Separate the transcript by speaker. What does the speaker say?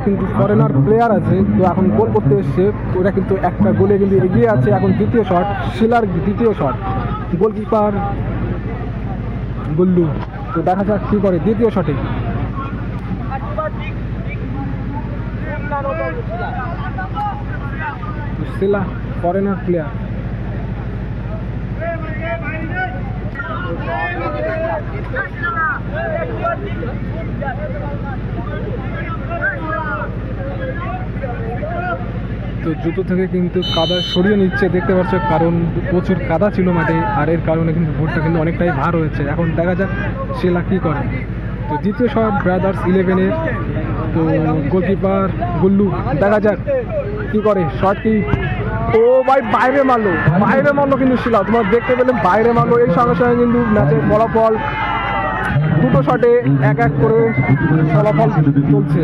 Speaker 1: কিন্তু foreigner player আছে, তো এখন গোল করতে এসছে। ওরা কিন্তু একটা গোলে কিন্তু এগিয়ে আছে। এখন দ্বিতীয় শট, শিলার দ্বিতীয় শট, গোলকিপার গুল্লু। তো দেখা যাক কি করে দ্বিতীয় শটে। শিলা ফরেনার প্লেয়ার। তো জুতো থেকে কিন্তু কাদা সরিয়ে নিচ্ছে, দেখতে পাচ্ছ, কারণ প্রচুর কাদা ছিল মাঠে, আর এর কারণে কিন্তু বুটটা কিন্তু অনেকটাই ভার হয়েছে। এখন দেখা যাক শিলা কি করে। তো দ্বিতীয় শট ব্রাদার্স 11-এর। তো গোলকিপার গুল্লু, দেখা যাক কি করে। শট কি, ও ভাই বাইরে মারলো কিন্তু শিলা, তোমার দেখতে পেলে বাইরে মারলো। এই সঙ্গে সঙ্গে কিন্তু ম্যাচের ফলাফল দুটো শটে 1-1 করে ফলাফল চলছে।